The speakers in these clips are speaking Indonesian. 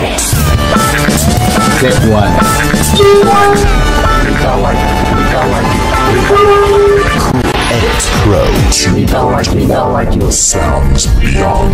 Step 1. Approach. Your sounds beyond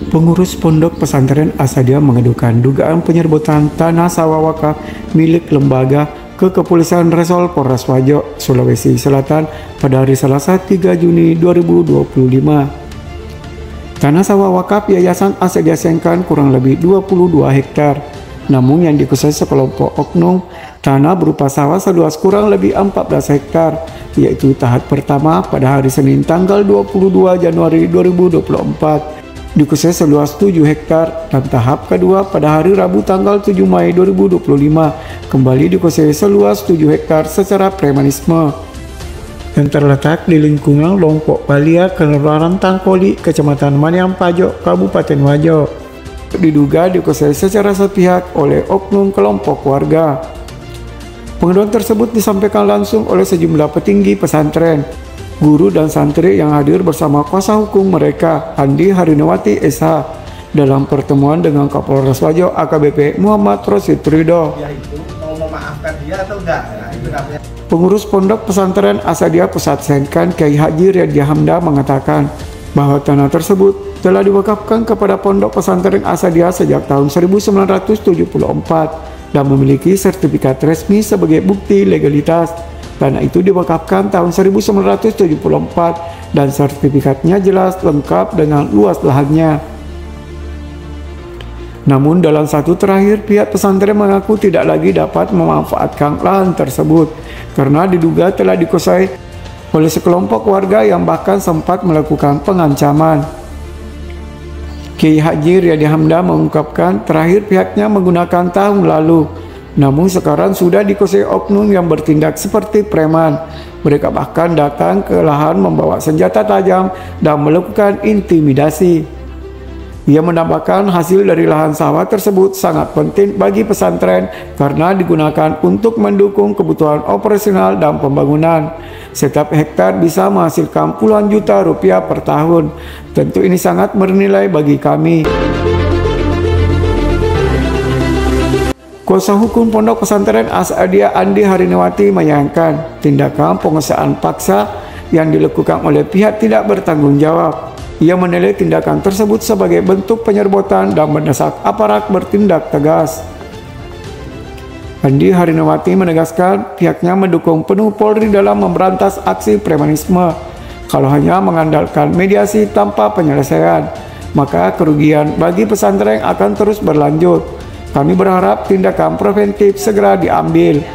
Pengurus Pondok Pesantren Asadia mengadukan dugaan penyerbutan tanah sawah wakaf milik lembaga ke Kepolisian Resor Polres Wajo, Sulawesi Selatan pada hari Selasa 3 Juni 2025. Tanah sawah wakaf Yayasan Asadia Sengkan kurang lebih 22 hektar. Namun yang dikuasai sekelompok oknum, tanah berupa sawah seluas kurang lebih 14 hektar, yaitu tahap pertama pada hari Senin tanggal 22 Januari 2024. Dikuasai seluas 7 hektar dan tahap kedua pada hari Rabu tanggal 7 Mei 2025 kembali dikuasai seluas 7 hektar secara premanisme dan terletak di lingkungan Lompok Balia, Kelurahan Tangkoli, Kecamatan Maniang Pajok, Kabupaten Wajo. Diduga dikuasai secara sepihak oleh oknum kelompok warga. Pengaduan tersebut disampaikan langsung oleh sejumlah petinggi pesantren, guru dan santri yang hadir bersama kuasa hukum mereka, Andi Harinawati SH, dalam pertemuan dengan Kapolres Wajo AKBP Muhammad Rosid Ridho. Pengurus Pondok Pesantren Asadia Pusat Sengkan Kiai Haji Riyadi Hamda mengatakan bahwa tanah tersebut telah diwakafkan kepada Pondok Pesantren Asadia sejak tahun 1974 dan memiliki sertifikat resmi sebagai bukti legalitas. Tanah itu diwakafkan tahun 1974 dan sertifikatnya jelas lengkap dengan luas lahannya. Namun dalam satu terakhir, pihak pesantren mengaku tidak lagi dapat memanfaatkan lahan tersebut karena diduga telah dikuasai oleh sekelompok warga yang bahkan sempat melakukan pengancaman. Kiai Haji Riyadi Hamda mengungkapkan terakhir pihaknya menggunakan tahun lalu, namun sekarang sudah dikuasai oknum yang bertindak seperti preman. Mereka bahkan datang ke lahan membawa senjata tajam dan melakukan intimidasi. Ia menambahkan hasil dari lahan sawah tersebut sangat penting bagi pesantren karena digunakan untuk mendukung kebutuhan operasional dan pembangunan. Setiap hektar bisa menghasilkan puluhan juta rupiah per tahun. Tentu ini sangat bernilai bagi kami. Kuasa hukum Pondok Pesantren Asadia Andi Harinawati menyayangkan tindakan penguasaan paksa yang dilakukan oleh pihak tidak bertanggung jawab. Ia menilai tindakan tersebut sebagai bentuk penyerbutan dan mendesak aparat bertindak tegas. Andi Harinawati menegaskan pihaknya mendukung penuh Polri dalam memberantas aksi premanisme. Kalau hanya mengandalkan mediasi tanpa penyelesaian, maka kerugian bagi pesantren akan terus berlanjut. Kami berharap tindakan preventif segera diambil.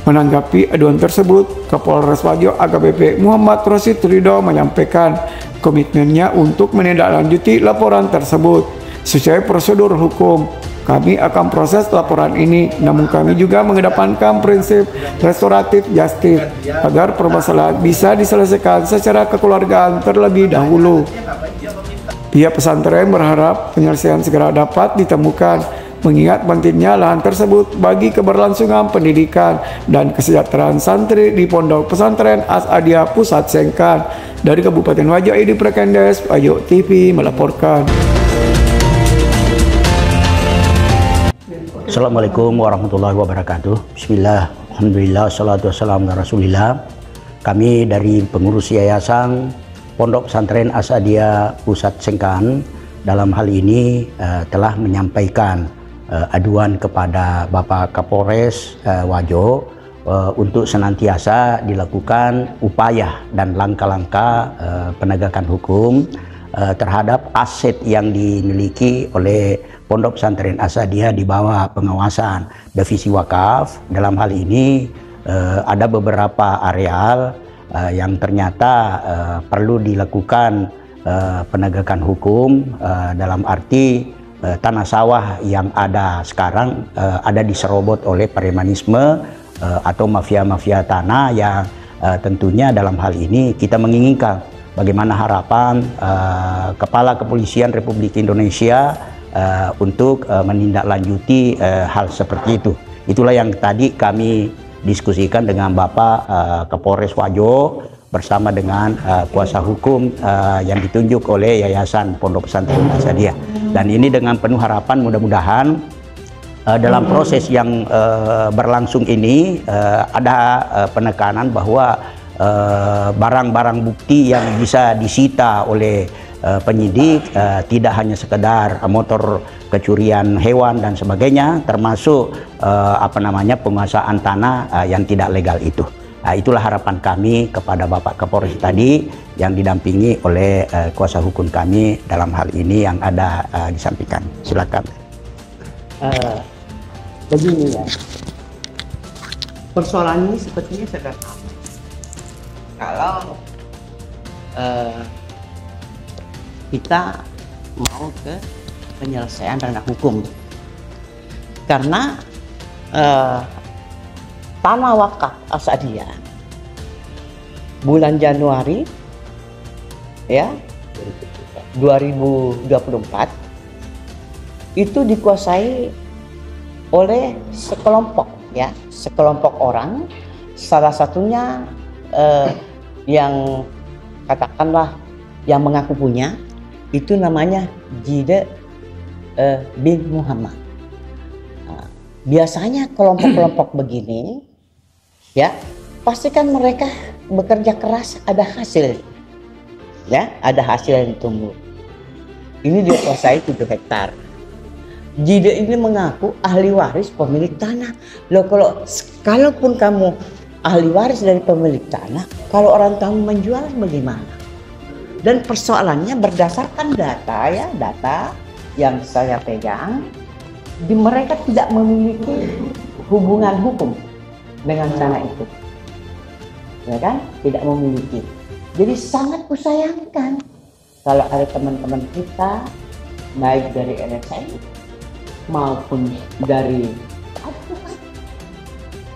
Menanggapi aduan tersebut, Kapolres Wajo AKBP Muhammad Rosid Ridho menyampaikan komitmennya untuk menindaklanjuti laporan tersebut sesuai prosedur hukum. Kami akan proses laporan ini, namun kami juga mengedepankan prinsip restoratif justice agar permasalahan bisa diselesaikan secara kekeluargaan terlebih dahulu. Pihak pesantren berharap penyelesaian segera dapat ditemukan, mengingat pentingnya lahan tersebut bagi keberlangsungan pendidikan dan kesejahteraan santri di Pondok Pesantren Asadia Pusat Sengkan. Dari Kabupaten Wajo, Edi Prekendes, Wajo TV melaporkan. Assalamualaikum warahmatullahi wabarakatuh. Bismillah, alhamdulillah, salatu wassalamu ala rasulillah. Kami dari pengurus Yayasan Pondok Pesantren Asadia Pusat Sengkan dalam hal ini telah menyampaikan aduan kepada Bapak Kapolres Wajo untuk senantiasa dilakukan upaya dan langkah-langkah penegakan hukum terhadap aset yang dimiliki oleh Pondok Pesantren Asadia di bawah pengawasan Divisi Wakaf. Dalam hal ini ada beberapa areal yang ternyata perlu dilakukan penegakan hukum dalam arti tanah sawah yang ada sekarang ada diserobot oleh premanisme atau mafia-mafia tanah yang tentunya dalam hal ini kita menginginkan bagaimana harapan Kepala Kepolisian Republik Indonesia untuk menindaklanjuti hal seperti itu. Itulah yang tadi kami diskusikan dengan Bapak Kapolres Wajo bersama dengan kuasa hukum yang ditunjuk oleh Yayasan Pondok Pesantren Asadia. Dan ini dengan penuh harapan mudah-mudahan dalam proses yang berlangsung ini ada penekanan bahwa barang-barang bukti yang bisa disita oleh penyidik tidak hanya sekedar motor kecurian hewan dan sebagainya, termasuk penguasaan tanah yang tidak legal itu. Itulah harapan kami kepada Bapak Kapolres tadi yang didampingi oleh kuasa hukum kami dalam hal ini yang ada disampaikan. Silakan. Begini ya, persoalan ini sepertinya sederhana. Kalau kita mau ke penyelesaian ranah hukum, karena tanah wakaf Asadia bulan Januari ya 2024 itu dikuasai oleh sekelompok orang, salah satunya yang katakanlah yang mengaku punya itu namanya Jide bin Muhammad. Biasanya kelompok-kelompok begini ya pastikan mereka bekerja keras, ada hasil ya, ada hasil yang tumbuh. Ini dikuasai 7 hektar. Jide ini mengaku ahli waris pemilik tanah. Loh, kalaupun kamu ahli waris dari pemilik tanah, kalau orang tahu menjual bagaimana? Dan persoalannya berdasarkan data yang saya pegang, mereka tidak memiliki hubungan hukum dengan tanah itu, ya kan? Tidak memiliki. Jadi sangat kusayangkan kalau ada teman-teman kita, baik dari LSM maupun dari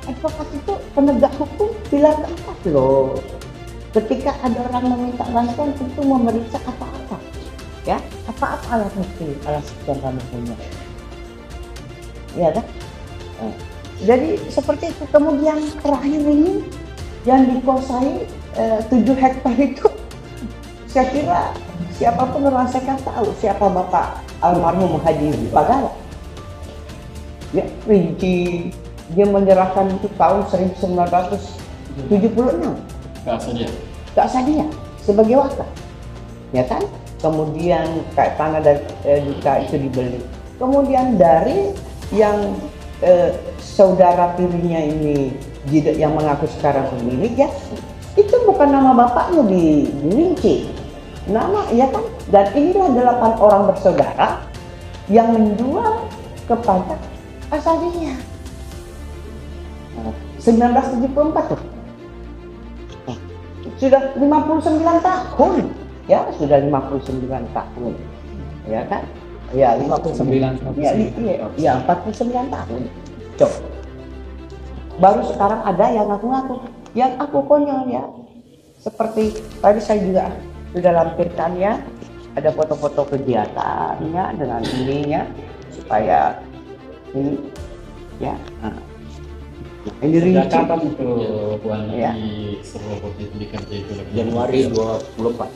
advokat itu penegak hukum bilang apa loh. Ketika ada orang meminta bantuan tentu memeriksa apa-apa, ya apa-apa alat bukti, alat bukti yang kami punya, ya kan? Jadi seperti itu. Kemudian terakhir ini yang dikuasai 7 hektar itu, saya kira siapapun merasakan tahu siapa Bapak almarhum Haji Pagala. Ya, rinci dia menyerahkan itu tahun 1976 ke Asadia sebagai wakaf, ya kan? Kemudian tanah dari duta itu dibeli. Kemudian dari yang saudara tirinya ini yang mengaku sekarang pemilik, ya itu bukan nama bapaknya dirinci, nama, ya kan? Dan inilah 8 orang bersaudara yang menjual kepada Asadia 1974 tuh. Sudah 59 tahun, ya sudah 59 tahun, ya kan? Ya 59 tahun. Ya 49 tahun. Coba. Baru sekarang ada yang ngaku-ngaku, yang aku konyol ya. Seperti tadi saya juga sudah lampirkan ya, ada foto-foto kegiatannya dengan ininya supaya ini ya. Ini rinci. Kapan itu Puan ya. Di sebuah bukti dikerja itu Januari 24.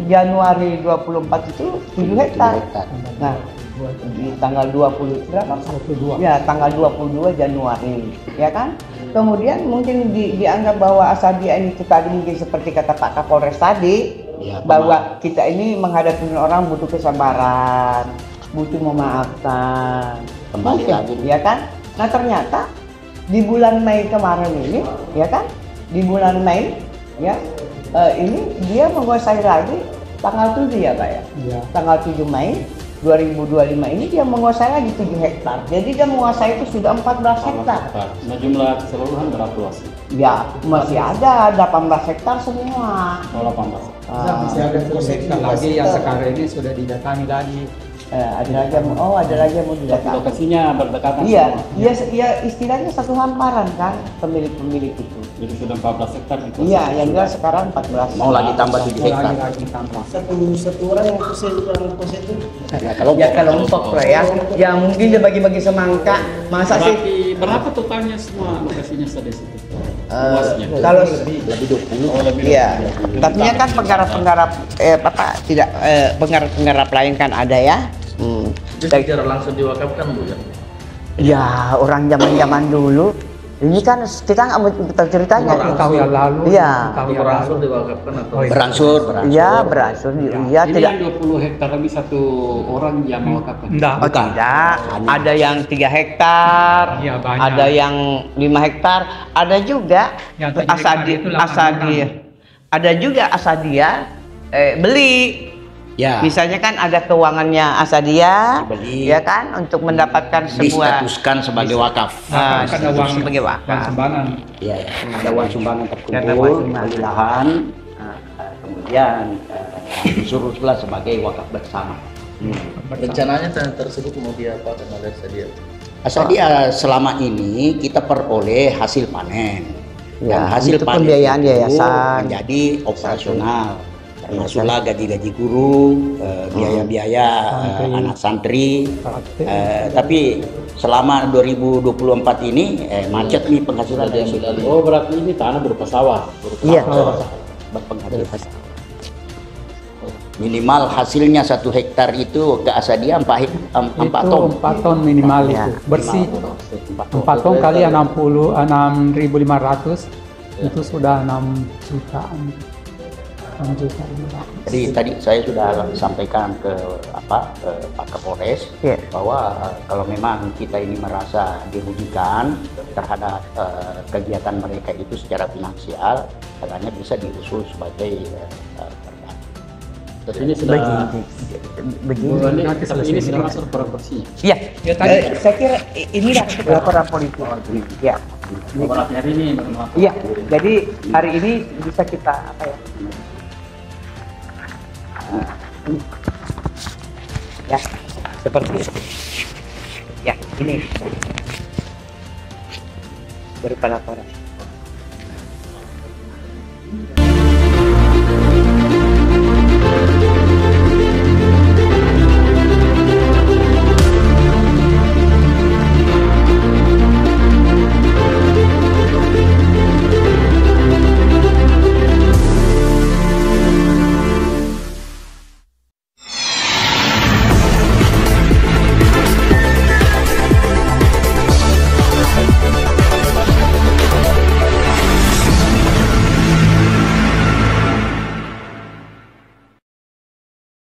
Januari 24 itu 7 hektar. Nah, di tanggal 20 berapa? 22. Ya, tanggal 22 Januari, ya kan? Kemudian mungkin dianggap bahwa Asadia ini tadi mungkin seperti kata Pak Kapolres tadi, ya, bahwa kita ini menghadapi orang butuh kesabaran, butuh memaafkan, kembali lagi, ya kan? Nah ternyata di bulan Mei kemarin ini, ya kan? Di bulan Mei, ya ini dia menguasai lagi tanggal 7 ya Pak ya? Ya. Tanggal 7 Mei 2025 ini dia menguasai lagi 7 hektar. Jadi dia menguasai itu sudah 14 hektar. Nah jumlah keseluruhan berapa luas? Ya masih ada 18 hektar semua. Oh 18. Masih ada 10 hektar lagi yang sekarang ini sudah didatangi lagi Ada lagi yang mau didatangkan. Lokasinya berdekatan Iya, semua. iya istilahnya satu hamparan kan pemilik-pemilik itu. Jadi sudah 14 hektar gitu. Iya, yang jelas sekarang 14. Mau lagi tambah 7 hektar. Satu orang yang kose itu. Ya kelompok lah ya. Ya mungkin dia bagi-bagi semangka. Masa sih? Berapa totalnya semua lokasinya di situ? Kalau Lebih 20. Oh, lebih iya, tapi kan penggarap-penggarap tidak penggarap-penggarap lain kan ada ya. Jadi secara langsung diwakafkan Bu ya? Ya orang zaman dulu. Ini kan kita nggak mau tahu ceritanya. Tahun yang lalu. Iya. tahun yang Berangsur lalu. diwakafkan atau? Berangsur. Iya berangsur. Iya Ini tidak. yang 20 hektar lebih satu orang yang mewakafkan. Enggak. Oh tidak, ada yang 3 hektar, Iya, banyak. ada yang 5 hektar, ada juga Yang 7 hektar itu 8 asadia, ada juga asadia beli. Ya. Misalnya kan ada keuangannya asadia, Dibeli. ya kan, untuk mendapatkan sebuah Distatuskan sebagai wakaf. Karena uang sebagai wakaf. sumbangan. Iya, ada uang sumbangan Ada uang terkumpul, sumbangan. beli lahan, kemudian disuruhlah sebagai wakaf bersama. Rencananya tanah tersebut mau diapakan oleh Sadia? Asadia selama ini kita peroleh hasil panen. Ya, Dan hasil itu panen pembiayaan itu yayasan. menjadi operasional. Termasuklah gaji-gaji guru, biaya-biaya anak santri. Tapi selama 2024 ini macet nih penghasilan dari situ. Oh, berarti ini tanah berupa sawah. Iya. Berpenghasilan. Minimal hasilnya 1 hektar itu ke Asadia 4 ton. 4 ton minimal Ya. itu. Bersih. 4 ton kali 6.500 itu sudah 6 jutaan. 6 juta. Jadi tadi saya sudah sampaikan ke Pak Kapolres Iya. bahwa kalau memang kita ini merasa dirugikan terhadap kegiatan mereka itu secara finansial, katanya bisa diusul sebagai perda. Ini sudah Begini. ini sudah masuk proporsi. Iya. Ya, tadi- Saya kira inilah laporan politik. Ya. Berarti hari ini baru melakukan. Iya. Jadi hari ini bisa kita apa ya? Ya, seperti itu. Ya, ini berupa laporan.